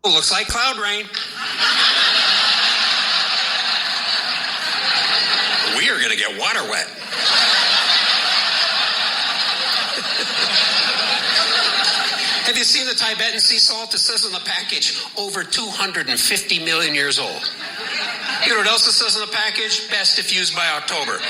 Looks like cloud rain. We are going to get water wet. Have you seen the Tibetan sea salt? It says on the package, over 250 million years old. You know what else it says on the package? Best if used by October.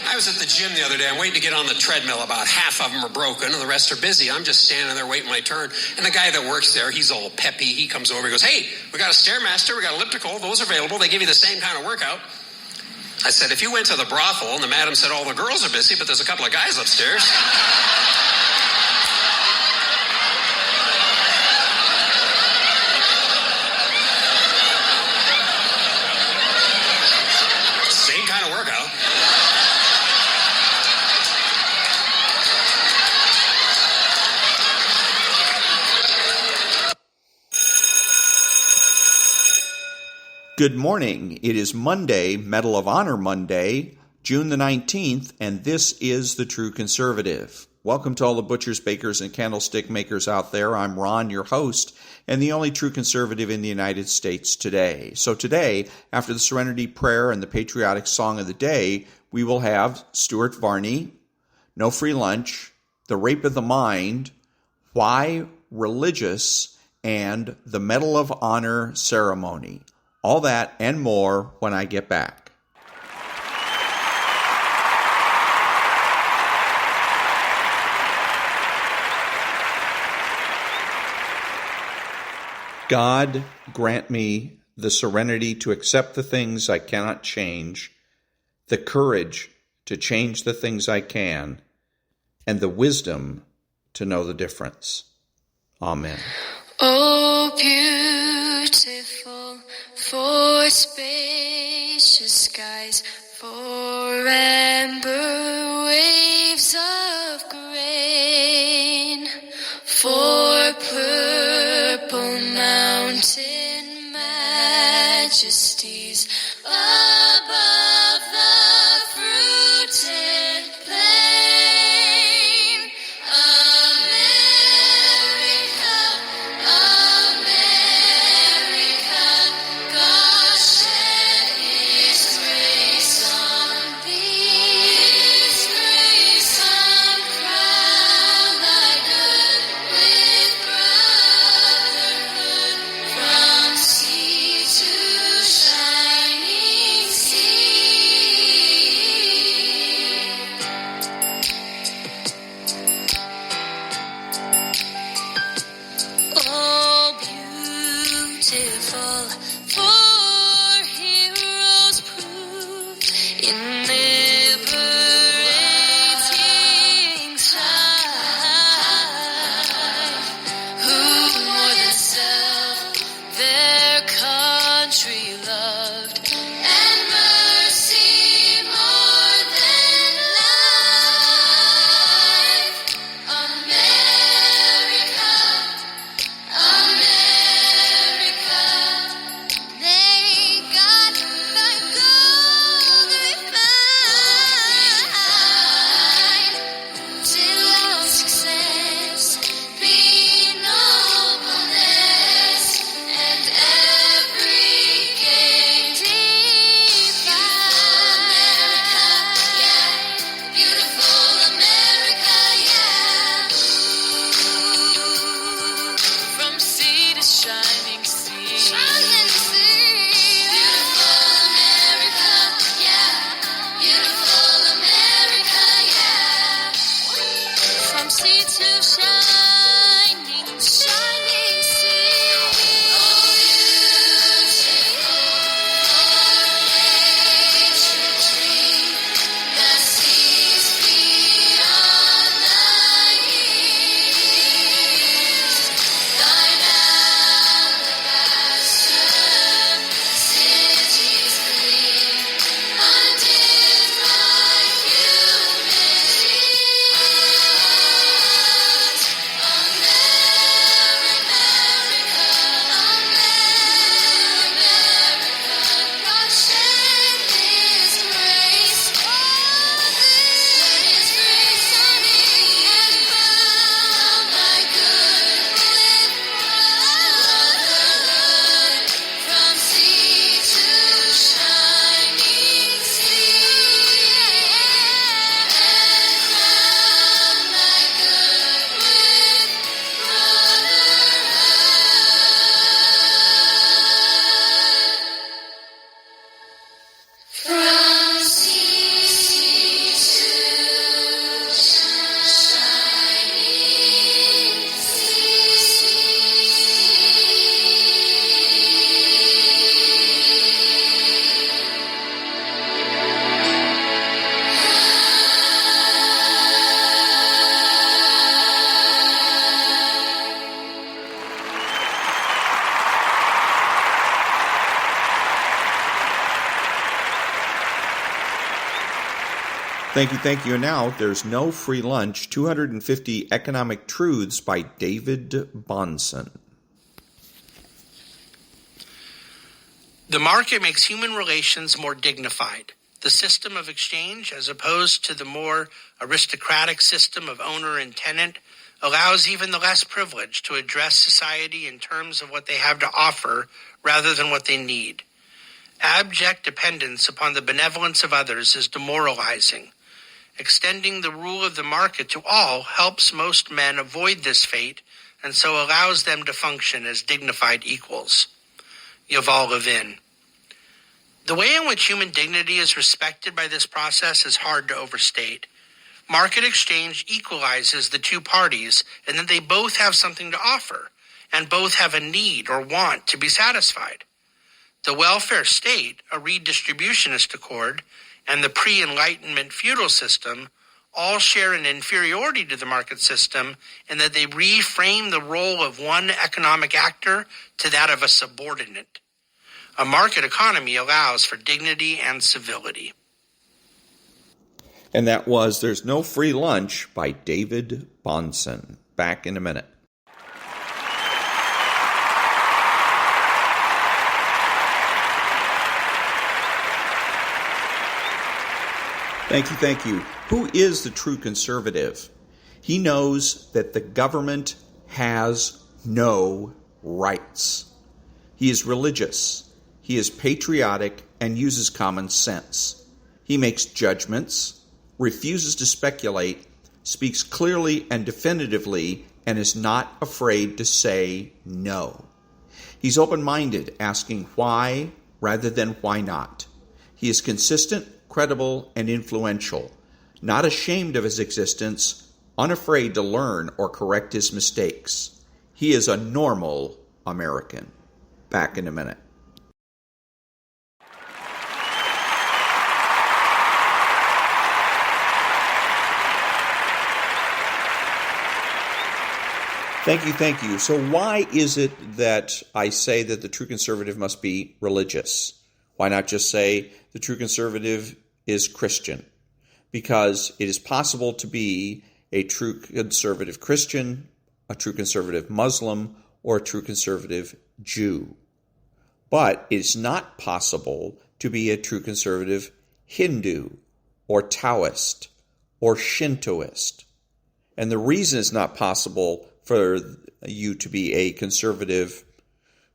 I was at the gym the other day. I'm waiting to get on the treadmill. About half of them are broken and the rest are busy. I'm just standing there waiting my turn. And the guy that works there, he's all peppy. He comes over, he goes, "Hey, we got a Stairmaster, we got elliptical, those are available. They give you the same kind of workout." I said, "If you went to the brothel and the madam said all the girls are busy, but there's a couple of guys upstairs." Same kind of workout. Good morning. It is Monday, Medal of Honor Monday, June the 19th, and this is The True Conservative. Welcome to all the butchers, bakers, and candlestick makers out there. I'm Ron, your host, and the only true conservative in the United States today. So today, after the Serenity Prayer and the patriotic song of the day, we will have Stuart Varney, No Free Lunch, The Rape of the Mind, Why Religious, and the Medal of Honor Ceremony. All that and more when I get back. God, grant me the serenity to accept the things I cannot change, the courage to change the things I can, and the wisdom to know the difference. Amen. Oh, beautiful for spacious skies, for amber waves of grain, for purple mountain majesties above the fruited plain. America, America, God shed His grace Thank you. And now, There's No Free Lunch, 250 Economic Truths by David-Bahnsen. The market makes human relations more dignified. The system of exchange, as opposed to the more aristocratic system of owner and tenant, allows even the less privileged to address society in terms of what they have to offer rather than what they need. Abject dependence upon the benevolence of others is demoralizing. Extending the rule of the market to all helps most men avoid this fate and so allows them to function as dignified equals. Yuval Levin. The way in which human dignity is respected by this process is hard to overstate. Market exchange equalizes the two parties in that they both have something to offer and both have a need or want to be satisfied. The welfare state, a redistributionist accord, and the pre-Enlightenment feudal system all share an inferiority to the market system in that they reframe the role of one economic actor to that of a subordinate. A market economy allows for dignity and civility. And that was There's No Free Lunch by David-Bahnsen. Back in a minute. Thank you. Who is the true conservative? He knows that the government has no rights. He is religious. He is patriotic and uses common sense. He makes judgments, refuses to speculate, speaks clearly and definitively, and is not afraid to say no. He's open-minded, asking why rather than why not. He is consistent, credible, and influential, not ashamed of his existence, unafraid to learn or correct his mistakes. He is a normal American. Back in a minute. Thank you. So why is it that I say that the true conservative must be religious? Why not just say the true conservative is Christian? Because it is possible to be a true conservative Christian, a true conservative Muslim, or a true conservative Jew. But it's not possible to be a true conservative Hindu, or Taoist, or Shintoist. And the reason it's not possible for you to be a conservative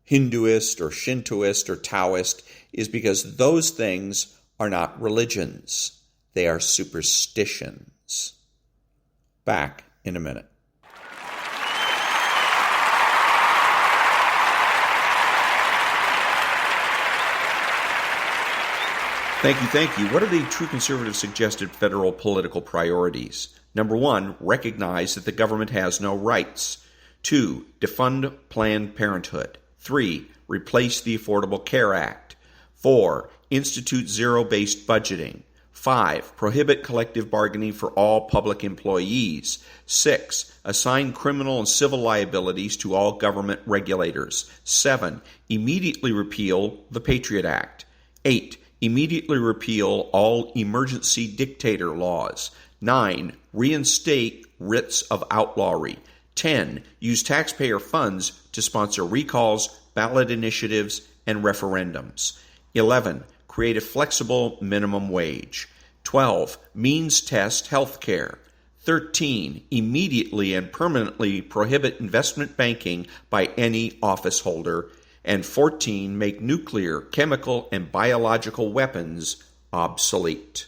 Hinduist or Shintoist or Taoist is because those things are not religions. They are superstitions. Back in a minute. Thank you. What are the true conservative suggested federal political priorities? Number 1, recognize that the government has no rights. 2, defund Planned Parenthood. 3, replace the Affordable Care Act. 4, institute zero-based budgeting. 5, prohibit collective bargaining for all public employees. 6, assign criminal and civil liabilities to all government regulators. 7, immediately repeal the Patriot Act. 8, immediately repeal all emergency dictator laws. 9, reinstate writs of outlawry. 10, use taxpayer funds to sponsor recalls, ballot initiatives, and referendums. 11, create a flexible minimum wage. 12, means test health care. 13, immediately and permanently prohibit investment banking by any office holder. And 14, make nuclear, chemical, and biological weapons obsolete.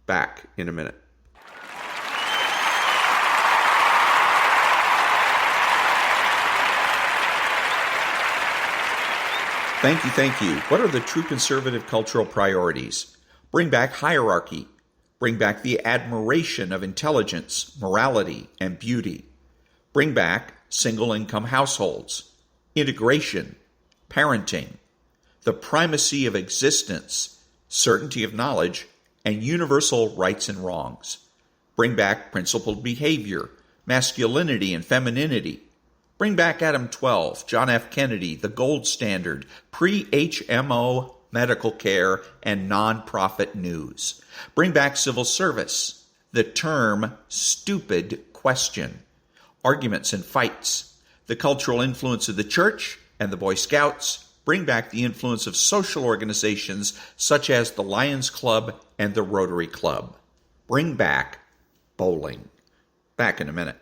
Back in a minute. Thank you. What are the true conservative cultural priorities? Bring back hierarchy. Bring back the admiration of intelligence, morality, and beauty. Bring back single-income households, integration, parenting, the primacy of existence, certainty of knowledge, and universal rights and wrongs. Bring back principled behavior, masculinity and femininity. Bring back Adam 12, John F. Kennedy, the gold standard, pre-HMO medical care, and nonprofit news. Bring back civil service. The term stupid question. Arguments and fights. The cultural influence of the church and the Boy Scouts. Bring back the influence of social organizations such as the Lions Club and the Rotary Club. Bring back bowling. Back in a minute.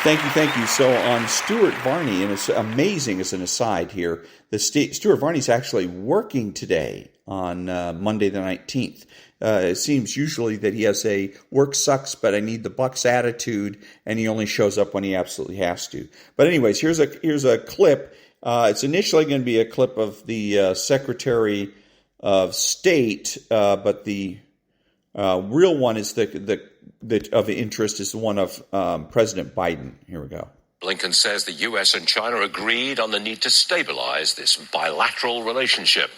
Thank you. So on Stuart Varney, and it's amazing as an aside here, Stuart Varney's actually working today on Monday the 19th. It seems usually that he has a work sucks, but I need the Bucks attitude, and he only shows up when he absolutely has to. But anyways, here's a clip. It's initially going to be a clip of the Secretary of State, but the real one is the of interest is the one of President Biden. Here we go. Blinken says the U.S. and China agreed on the need to stabilize this bilateral relationship.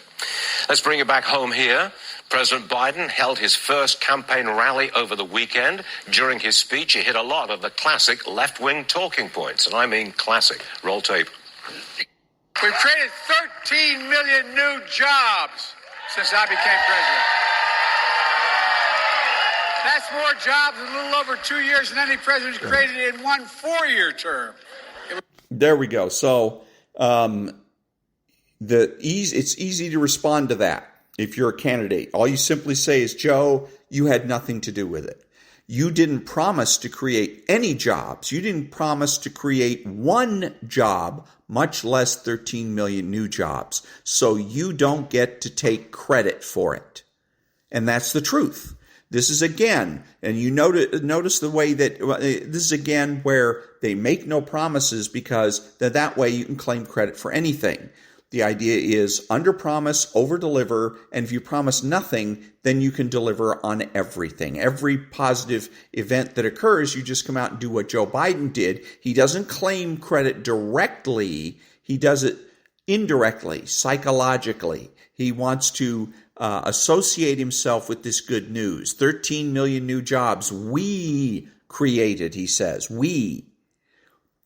Let's bring it back home here. President Biden held his first campaign rally over the weekend. During his speech, he hit a lot of the classic left-wing talking points, and I mean classic. Roll tape. We've created 13 million new jobs since I became president. That's more jobs in a little over 2 years than any president has created in one 4-year term. There we go. So it's easy to respond to that if you're a candidate. All you simply say is, Joe, you had nothing to do with it. You didn't promise to create any jobs. You didn't promise to create one job, much less 13 million new jobs. So you don't get to take credit for it. And that's the truth. This is again, and you notice the way that this is again where they make no promises because that way you can claim credit for anything. The idea is under promise, over deliver, and if you promise nothing, then you can deliver on everything. Every positive event that occurs, you just come out and do what Joe Biden did. He doesn't claim credit directly. He does it indirectly, psychologically. He wants to associate himself with this good news. 13 million new jobs we created, he says. We.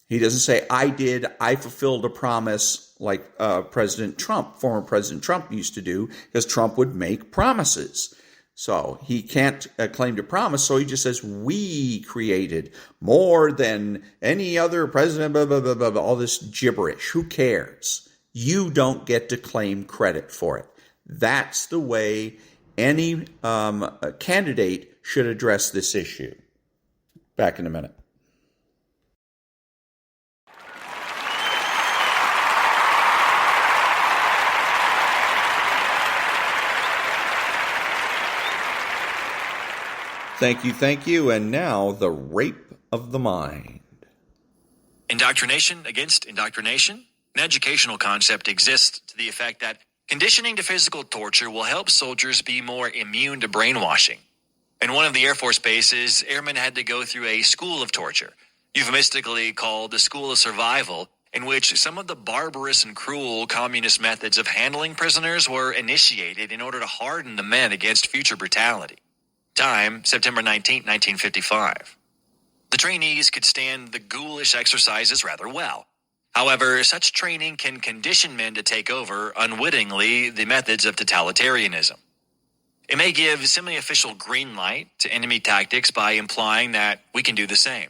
He doesn't say, I did, I fulfilled a promise like former President Trump used to do, because Trump would make promises. So he can't claim to promise, so he just says, we created more than any other president, blah, blah, blah, blah, blah, all this gibberish. Who cares? You don't get to claim credit for it. That's the way any candidate should address this issue. Back in a minute. Thank you. And now, the rape of the mind. Indoctrination against indoctrination? An educational concept exists to the effect that conditioning to physical torture will help soldiers be more immune to brainwashing. In one of the Air Force bases, airmen had to go through a school of torture, euphemistically called the School of Survival, in which some of the barbarous and cruel communist methods of handling prisoners were initiated in order to harden the men against future brutality. Time, September 19, 1955. The trainees could stand the ghoulish exercises rather well. However, such training can condition men to take over, unwittingly, the methods of totalitarianism. It may give semi-official green light to enemy tactics by implying that we can do the same.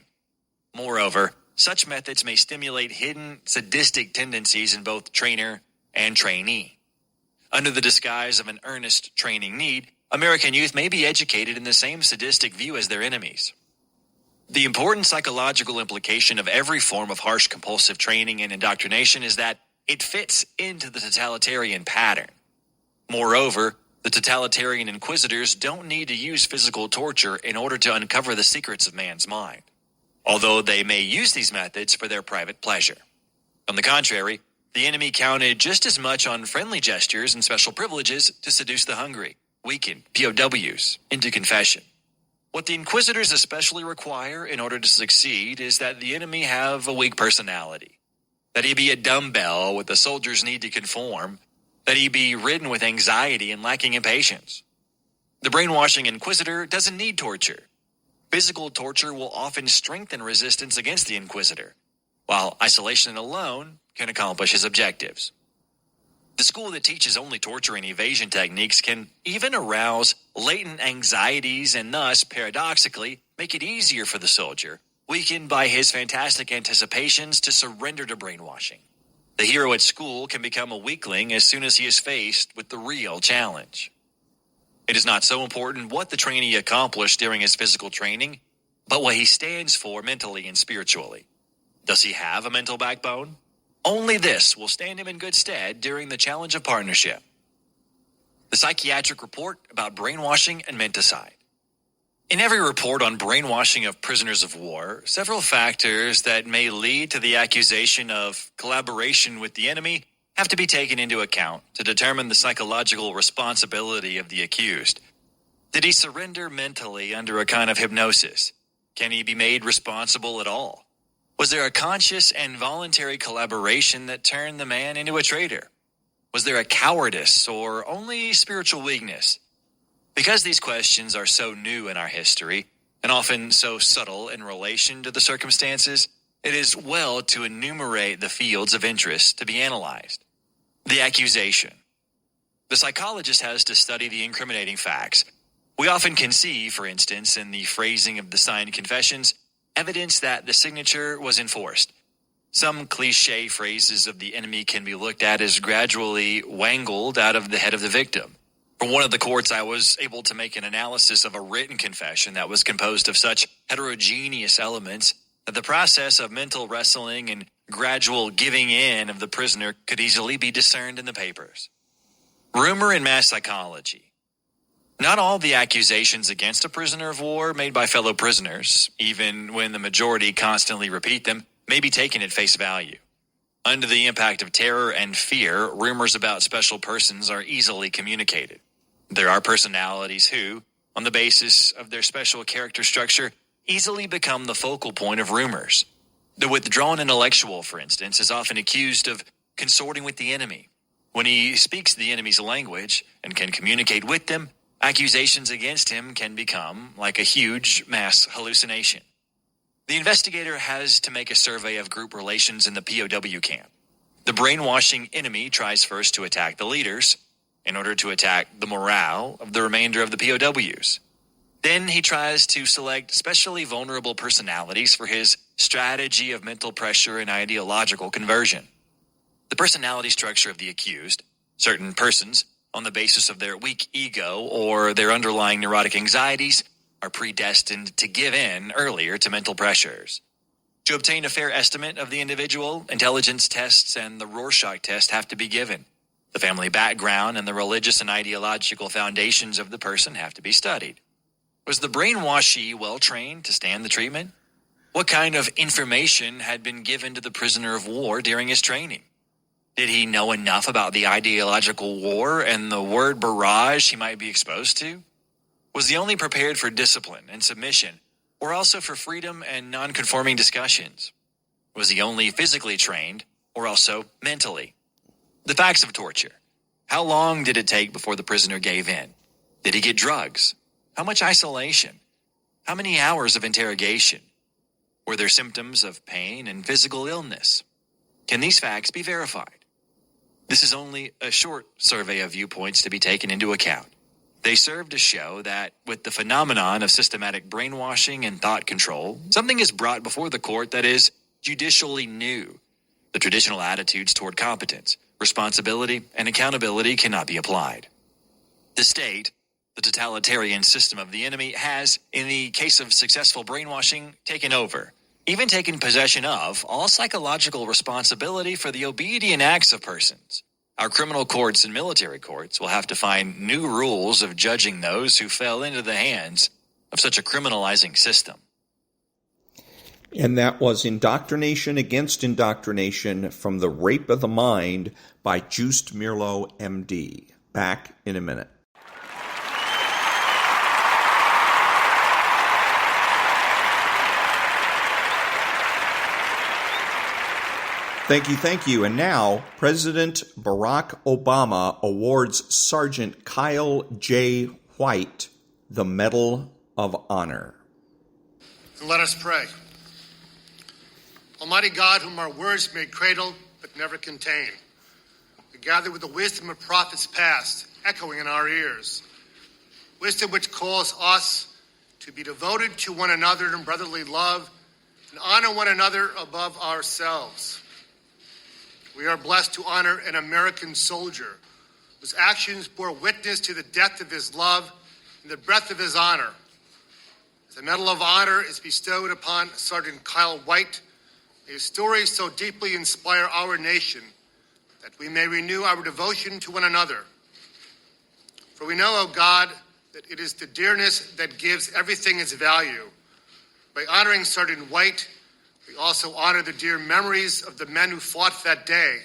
Moreover, such methods may stimulate hidden sadistic tendencies in both trainer and trainee. Under the disguise of an earnest training need, American youth may be educated in the same sadistic view as their enemies. The important psychological implication of every form of harsh compulsive training and indoctrination is that it fits into the totalitarian pattern. Moreover, the totalitarian inquisitors don't need to use physical torture in order to uncover the secrets of man's mind, although they may use these methods for their private pleasure. On the contrary, the enemy counted just as much on friendly gestures and special privileges to seduce the hungry, weaken POWs into confession. What the inquisitors especially require in order to succeed is that the enemy have a weak personality, that he be a dumbbell with the soldier's need to conform, that he be ridden with anxiety and lacking in patience. The brainwashing inquisitor doesn't need torture. Physical torture will often strengthen resistance against the inquisitor, while isolation alone can accomplish his objectives. The school that teaches only torture and evasion techniques can even arouse latent anxieties and thus, paradoxically, make it easier for the soldier, weakened by his fantastic anticipations, to surrender to brainwashing. The hero at school can become a weakling as soon as he is faced with the real challenge. It is not so important what the trainee accomplished during his physical training, but what he stands for mentally and spiritually. Does he have a mental backbone? Only this will stand him in good stead during the challenge of partnership. The psychiatric report about brainwashing and menticide. In every report on brainwashing of prisoners of war, several factors that may lead to the accusation of collaboration with the enemy have to be taken into account to determine the psychological responsibility of the accused. Did he surrender mentally under a kind of hypnosis? Can he be made responsible at all? Was there a conscious and voluntary collaboration that turned the man into a traitor? Was there a cowardice or only spiritual weakness? Because these questions are so new in our history and often so subtle in relation to the circumstances, it is well to enumerate the fields of interest to be analyzed. The accusation. The psychologist has to study the incriminating facts. We often can see, for instance, in the phrasing of the signed confessions, evidence that the signature was enforced. Some cliché phrases of the enemy can be looked at as gradually wangled out of the head of the victim. From one of the courts, I was able to make an analysis of a written confession that was composed of such heterogeneous elements that the process of mental wrestling and gradual giving in of the prisoner could easily be discerned in the papers. Rumor in mass psychology. Not all the accusations against a prisoner of war made by fellow prisoners, even when the majority constantly repeat them, may be taken at face value. Under the impact of terror and fear, rumors about special persons are easily communicated. There are personalities who, on the basis of their special character structure, easily become the focal point of rumors. The withdrawn intellectual, for instance, is often accused of consorting with the enemy. When he speaks the enemy's language and can communicate with them, accusations against him can become like a huge mass hallucination. The investigator has to make a survey of group relations in the POW camp. The brainwashing enemy tries first to attack the leaders in order to attack the morale of the remainder of the POWs. Then he tries to select especially vulnerable personalities for his strategy of mental pressure and ideological conversion. The personality structure of the accused, certain persons, on the basis of their weak ego or their underlying neurotic anxieties, are predestined to give in earlier to mental pressures. To obtain a fair estimate of the individual, intelligence tests and the Rorschach test have to be given. The family background and the religious and ideological foundations of the person have to be studied. Was the brainwashee well-trained to stand the treatment? What kind of information had been given to the prisoner of war during his training? Did he know enough about the ideological war and the word barrage he might be exposed to? Was he only prepared for discipline and submission, or also for freedom and non-conforming discussions? Was he only physically trained, or also mentally? The facts of torture. How long did it take before the prisoner gave in? Did he get drugs? How much isolation? How many hours of interrogation? Were there symptoms of pain and physical illness? Can these facts be verified? This is only a short survey of viewpoints to be taken into account. They serve to show that with the phenomenon of systematic brainwashing and thought control, something is brought before the court that is judicially new. The traditional attitudes toward competence, responsibility, and accountability cannot be applied. The state, the totalitarian system of the enemy, has, in the case of successful brainwashing, taken over, even taken possession of, all psychological responsibility for the obedient acts of persons. Our criminal courts and military courts will have to find new rules of judging those who fell into the hands of such a criminalizing system. And that was Indoctrination Against Indoctrination from the Rape of the Mind by Joost-Meerlo, M.D. Back in a minute. Thank you. And now, President Barack Obama awards Sergeant Kyle J. White the Medal of Honor. And let us pray. Almighty God, whom our words may cradle but never contain, we gather with the wisdom of prophets past, echoing in our ears. Wisdom which calls us to be devoted to one another in brotherly love and honor one another above ourselves. We are blessed to honor an American soldier whose actions bore witness to the depth of his love and the breadth of his honor. The Medal of Honor is bestowed upon Sergeant Kyle White. May his story so deeply inspire our nation that we may renew our devotion to one another. For we know, O God, that it is the dearness that gives everything its value. By honoring Sergeant White, we also honor the dear memories of the men who fought that day,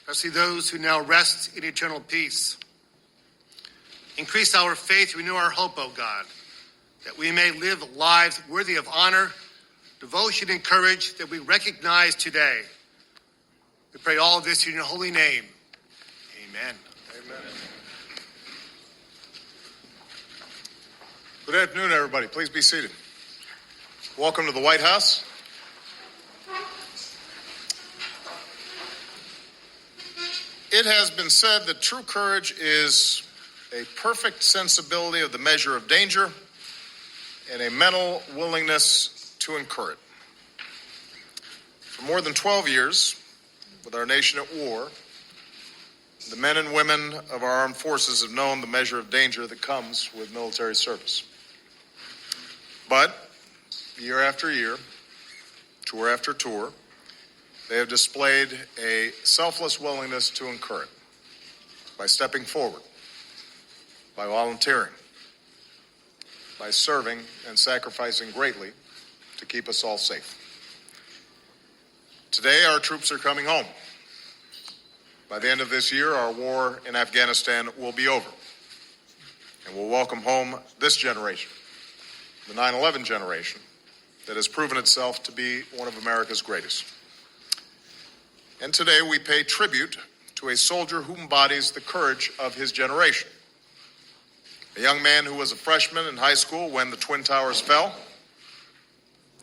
especially those who now rest in eternal peace. Increase our faith, renew our hope, O God, that we may live lives worthy of honor, devotion, and courage that we recognize today. We pray all of this in your holy name. Amen. Amen. Good afternoon, everybody. Please be seated. Welcome to the White House. It has been said that true courage is a perfect sensibility of the measure of danger and a mental willingness to incur it. For more than 12 years, with our nation at war, the men and women of our armed forces have known the measure of danger that comes with military service. But year after year, tour after tour, they have displayed a selfless willingness to incur it by stepping forward, by volunteering, by serving and sacrificing greatly to keep us all safe. Today, our troops are coming home. By the end of this year, our war in Afghanistan will be over, and we'll welcome home this generation, the 9/11 generation, that has proven itself to be one of America's greatest. And today, we pay tribute to a soldier who embodies the courage of his generation. A young man who was a freshman in high school when the Twin Towers fell,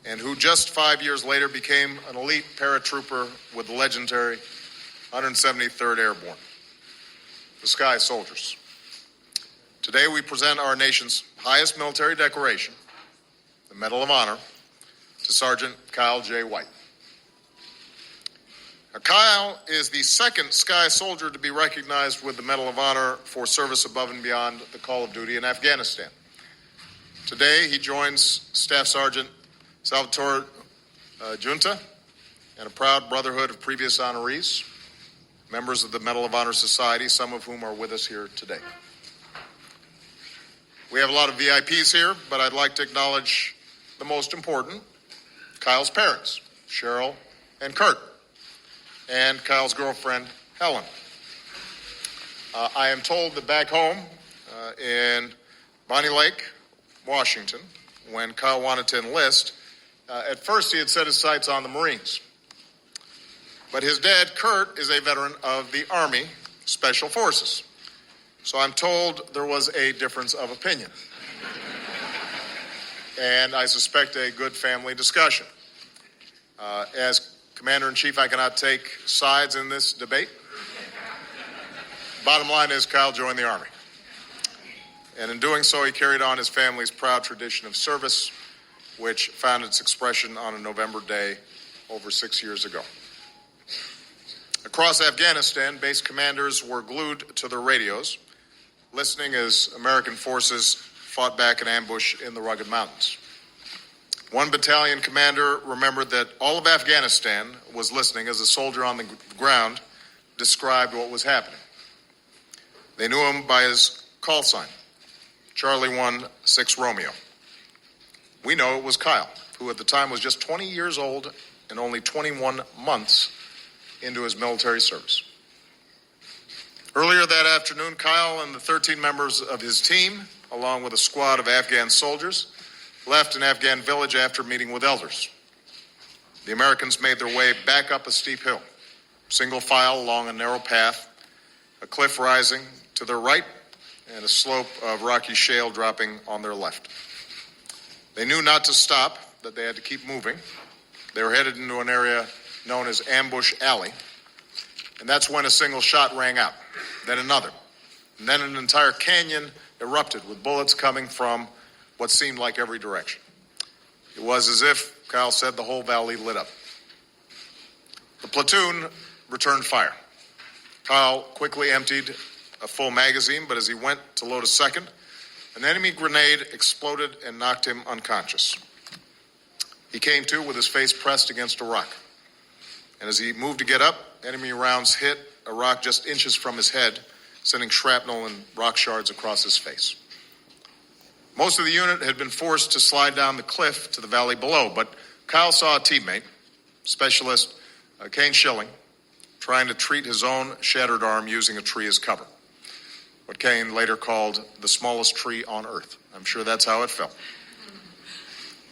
and who just 5 years later became an elite paratrooper with the legendary 173rd Airborne, the Sky Soldiers. Today we present our nation's highest military decoration, the Medal of Honor, to Sergeant Kyle J. White. Now, Kyle is the second Sky Soldier to be recognized with the Medal of Honor for service above and beyond the call of duty in Afghanistan. Today, he joins Staff Sergeant Salvatore Giunta and a proud brotherhood of previous honorees, members of the Medal of Honor Society, some of whom are with us here today. We have a lot of VIPs here, but I'd like to acknowledge the most important, Kyle's parents, Cheryl and Kurt, and Kyle's girlfriend, Helen. I am told that back home in Bonnie Lake, Washington, when Kyle wanted to enlist, at first he had set his sights on the Marines. But his dad, Kurt, is a veteran of the Army Special Forces. So I'm told there was a difference of opinion. And I suspect a good family discussion. As Commander-in-Chief, I cannot take sides in this debate. Bottom line is Kyle joined the Army. And in doing so, he carried on his family's proud tradition of service, which found its expression on a November day over 6 years ago. Across Afghanistan, base commanders were glued to their radios, listening as American forces fought back an ambush in the rugged mountains. One battalion commander remembered that all of Afghanistan was listening as a soldier on the ground described what was happening. They knew him by his call sign, Charlie 1-6 Romeo. We know it was Kyle, who at the time was just 20 years old and only 21 months into his military service. Earlier that afternoon, Kyle and the 13 members of his team, along with a squad of Afghan soldiers, left an Afghan village after meeting with elders. The Americans made their way back up a steep hill, single file along a narrow path, a cliff rising to their right, and a slope of rocky shale dropping on their left. They knew not to stop that they had to keep moving. They were headed into an area known as Ambush Alley, and that's when a single shot rang out, then another, and then an entire canyon erupted with bullets coming from what seemed like every direction. It was as if, Kyle said, the whole valley lit up. The platoon returned fire. Kyle quickly emptied a full magazine, but as he went to load a second, an enemy grenade exploded and knocked him unconscious. He came to with his face pressed against a rock. And as he moved to get up, enemy rounds hit a rock just inches from his head, sending shrapnel and rock shards across his face. Most of the unit had been forced to slide down the cliff to the valley below, but Kyle saw a teammate, Specialist Kane Schilling, trying to treat his own shattered arm using a tree as cover. What Kane later called the smallest tree on earth. I'm sure that's how it felt.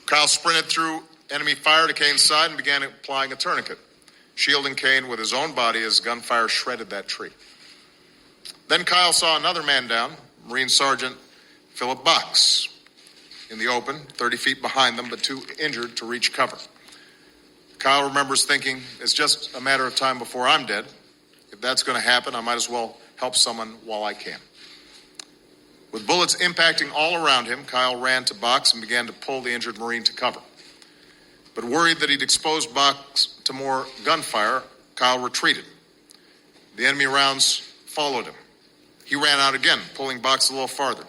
Kyle sprinted through enemy fire to Kane's side and began applying a tourniquet, shielding Kane with his own body as gunfire shredded that tree. Then Kyle saw another man down, Marine Sergeant Philip Box, in the open, 30 feet behind them, but too injured to reach cover. Kyle remembers thinking, it's just a matter of time before I'm dead. If that's going to happen, I might as well help someone while I can. With bullets impacting all around him, Kyle ran to Box and began to pull the injured Marine to cover. But worried that he'd exposed Box to more gunfire, Kyle retreated. The enemy rounds followed him. He ran out again, pulling Box a little farther.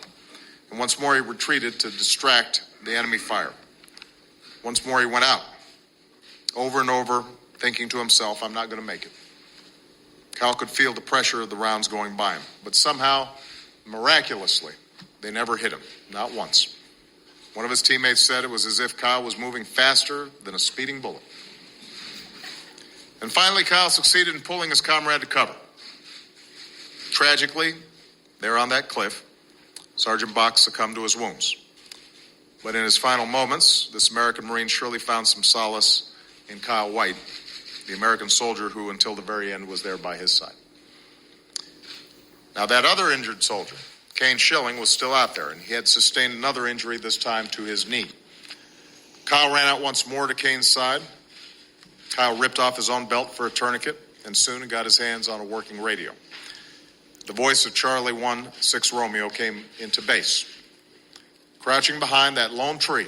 And once more he retreated to distract the enemy fire. Once more he went out, over and over, thinking to himself, I'm not going to make it. Kyle could feel the pressure of the rounds going by him, but somehow, miraculously, they never hit him, not once. One of his teammates said it was as if Kyle was moving faster than a speeding bullet. And finally, Kyle succeeded in pulling his comrade to cover. Tragically, there on that cliff, Sergeant Box succumbed to his wounds. But in his final moments, this American Marine surely found some solace in Kyle White, the American soldier who until the very end was there by his side. Now that other injured soldier, Kane Schilling, was still out there, and he had sustained another injury, this time to his knee. Kyle ran out once more to Kane's side. Kyle ripped off his own belt for a tourniquet, and soon got his hands on a working radio. The voice of Charlie 1-6 Romeo came into base. Crouching behind that lone tree,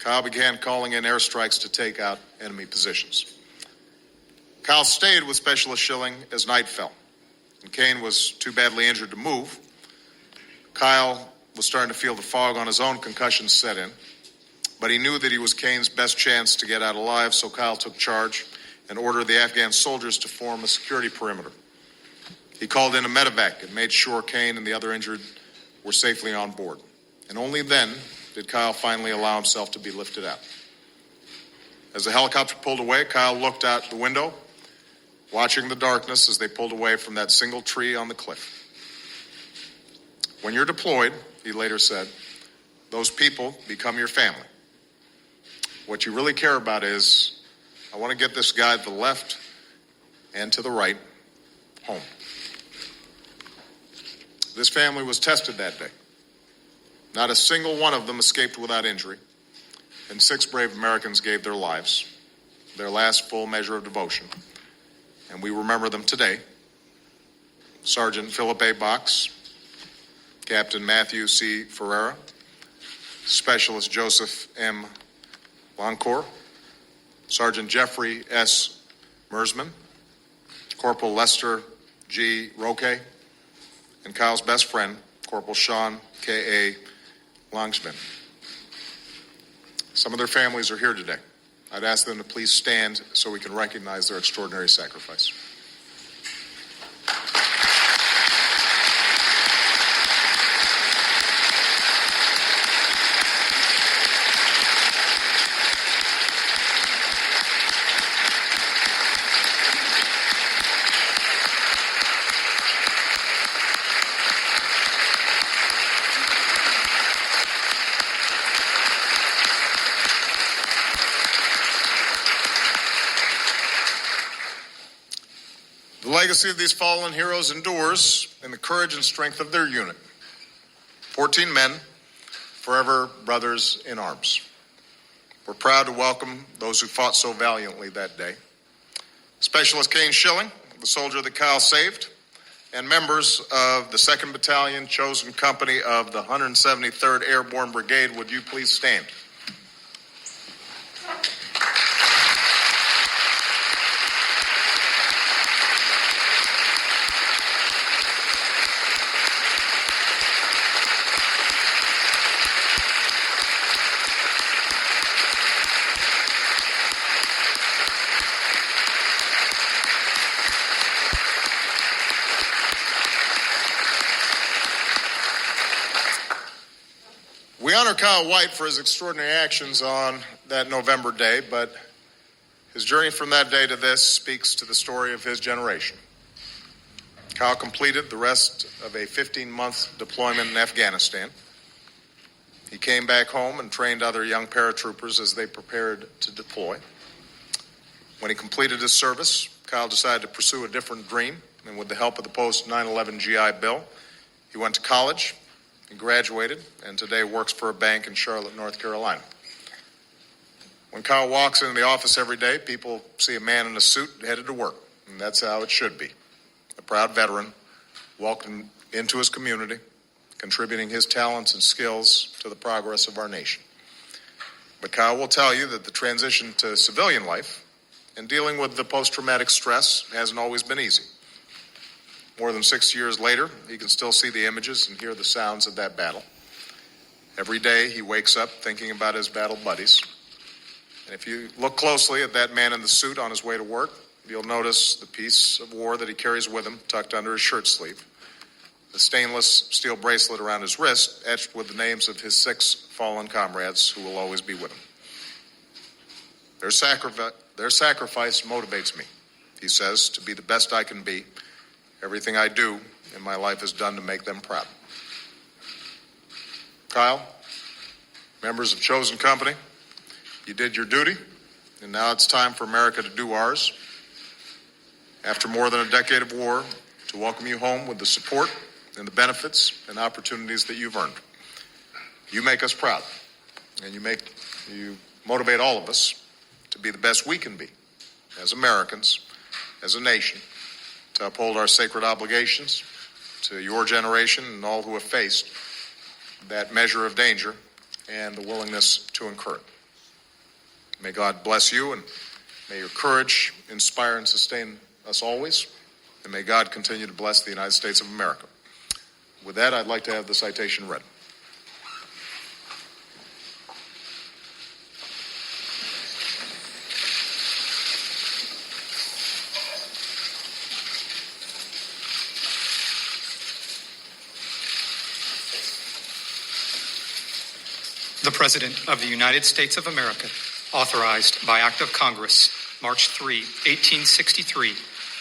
Kyle began calling in airstrikes to take out enemy positions. Kyle stayed with Specialist Schilling as night fell, and Kane was too badly injured to move. Kyle was starting to feel the fog on his own concussion set in, but he knew that he was Kane's best chance to get out alive, so Kyle took charge and ordered the Afghan soldiers to form a security perimeter. He called in a medevac and made sure Kane and the other injured were safely on board. And only then did Kyle finally allow himself to be lifted out. As the helicopter pulled away, Kyle looked out the window, watching the darkness as they pulled away from that single tree on the cliff. When you're deployed, he later said, those people become your family. What you really care about is, I want to get this guy to the left and to the right home. This family was tested that day. Not a single one of them escaped without injury, and 6 brave Americans gave their lives, their last full measure of devotion, and we remember them today. Sergeant Philip A. Box, Captain Matthew C. Ferreira, Specialist Joseph M. Loncourt, Sergeant Jeffrey S. Mersman, Corporal Lester G. Roque, and Kyle's best friend, Corporal Sean K.A. Longsman. Some of their families are here today. I'd ask them to please stand so we can recognize their extraordinary sacrifice. The legacy of these fallen heroes endures in the courage and strength of their unit. 14 men, forever brothers in arms. We're proud to welcome those who fought so valiantly that day. Specialist Kane Schilling, the soldier that Kyle saved, and members of the 2nd Battalion, Chosen Company of the 173rd Airborne Brigade, would you please stand? We honor Kyle White for his extraordinary actions on that November day, but his journey from that day to this speaks to the story of his generation. Kyle completed the rest of a 15-month deployment in Afghanistan. He came back home and trained other young paratroopers as they prepared to deploy. When he completed his service, Kyle decided to pursue a different dream, and with the help of the post-9/11 GI Bill, he went to college. He graduated and today works for a bank in Charlotte, North Carolina. When Kyle walks into the office every day, people see a man in a suit headed to work, and that's how it should be. A proud veteran, welcomed into his community, contributing his talents and skills to the progress of our nation. But Kyle will tell you that the transition to civilian life and dealing with the post-traumatic stress hasn't always been easy. More than 6 years later, he can still see the images and hear the sounds of that battle. Every day he wakes up thinking about his battle buddies. And if you look closely at that man in the suit on his way to work, you'll notice the piece of war that he carries with him tucked under his shirt sleeve, the stainless steel bracelet around his wrist etched with the names of his 6 fallen comrades who will always be with him. Their sacrifice motivates me, he says, to be the best I can be. Everything I do in my life is done to make them proud. Kyle, members of Chosen Company, you did your duty, and now it's time for America to do ours. After more than a decade of war, to welcome you home with the support and the benefits and opportunities that you've earned. You make us proud, and you motivate all of us to be the best we can be as Americans, as a nation, to uphold our sacred obligations to your generation and all who have faced that measure of danger and the willingness to incur it. May God bless you, and may your courage inspire and sustain us always, and may God continue to bless the United States of America. With that, I'd like to have the citation read. The President of the United States of America, authorized by Act of Congress, March 3, 1863,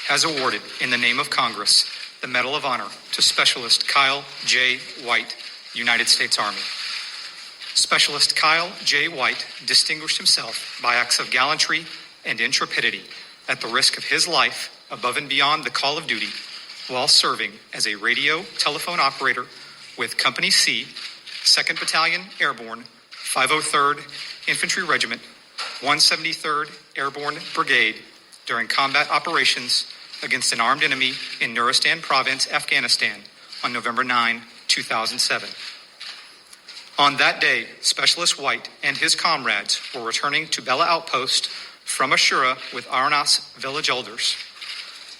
has awarded, in the name of Congress, the Medal of Honor to Specialist Kyle J. White, United States Army. Specialist Kyle J. White distinguished himself by acts of gallantry and intrepidity at the risk of his life above and beyond the call of duty while serving as a radio telephone operator with Company C, 2nd Battalion Airborne, 503rd Infantry Regiment, 173rd Airborne Brigade during combat operations against an armed enemy in Nuristan Province, Afghanistan on November 9, 2007. On that day, Specialist White and his comrades were returning to Bella Outpost from Ashura with Aranas village elders.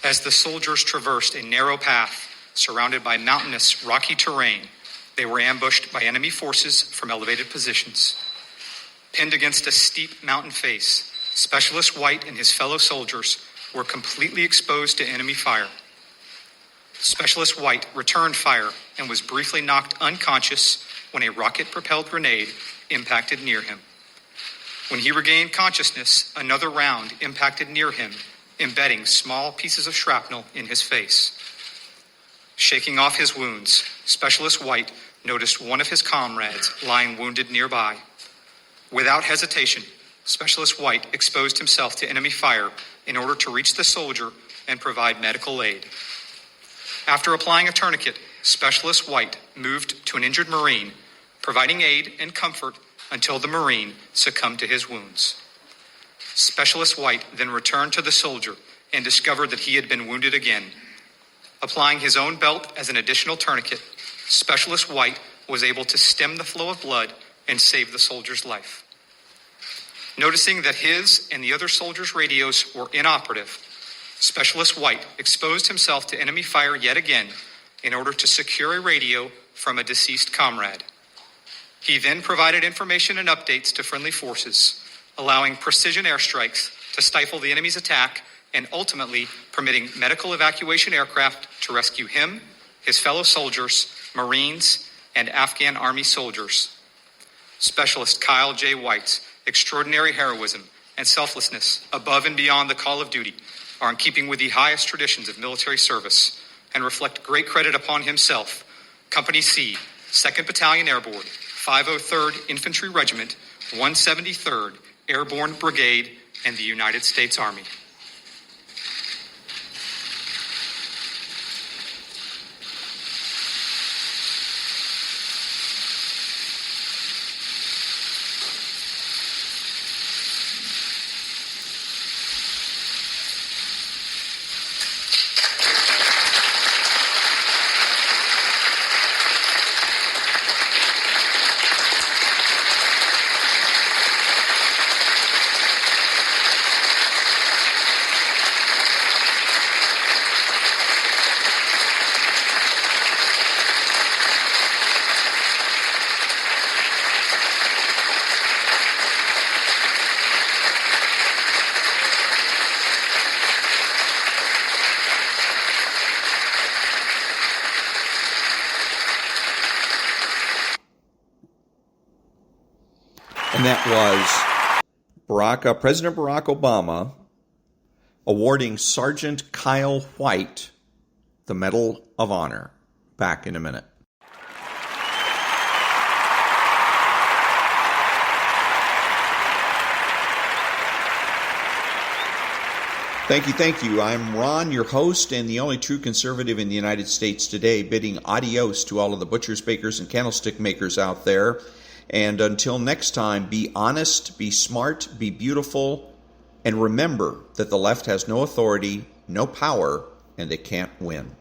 As the soldiers traversed a narrow path surrounded by mountainous, rocky terrain, they were ambushed by enemy forces from elevated positions. Pinned against a steep mountain face, Specialist White and his fellow soldiers were completely exposed to enemy fire. Specialist White returned fire and was briefly knocked unconscious when a rocket-propelled grenade impacted near him. When he regained consciousness, another round impacted near him, embedding small pieces of shrapnel in his face. Shaking off his wounds, Specialist White noticed one of his comrades lying wounded nearby. Without hesitation, Specialist White exposed himself to enemy fire in order to reach the soldier and provide medical aid. After applying a tourniquet, Specialist White moved to an injured Marine, providing aid and comfort until the Marine succumbed to his wounds. Specialist White then returned to the soldier and discovered that he had been wounded again. Applying his own belt as an additional tourniquet, Specialist White was able to stem the flow of blood and save the soldier's life. Noticing that his and the other soldiers' radios were inoperative, Specialist White exposed himself to enemy fire yet again in order to secure a radio from a deceased comrade. He then provided information and updates to friendly forces, allowing precision airstrikes to stifle the enemy's attack and ultimately permitting medical evacuation aircraft to rescue him, his fellow soldiers, Marines, and Afghan Army soldiers. Specialist Kyle J. White's extraordinary heroism and selflessness above and beyond the call of duty are in keeping with the highest traditions of military service and reflect great credit upon himself, Company C, 2nd Battalion Airborne, 503rd Infantry Regiment, 173rd Airborne Brigade, and the United States Army. And that was President Barack Obama awarding Sergeant Kyle White the Medal of Honor. Back in a minute. Thank you. I'm Ron, your host and the only true conservative in the United States today, bidding adios to all of the butchers, bakers, and candlestick makers out there. And until next time, be honest, be smart, be beautiful, and remember that the left has no authority, no power, and they can't win.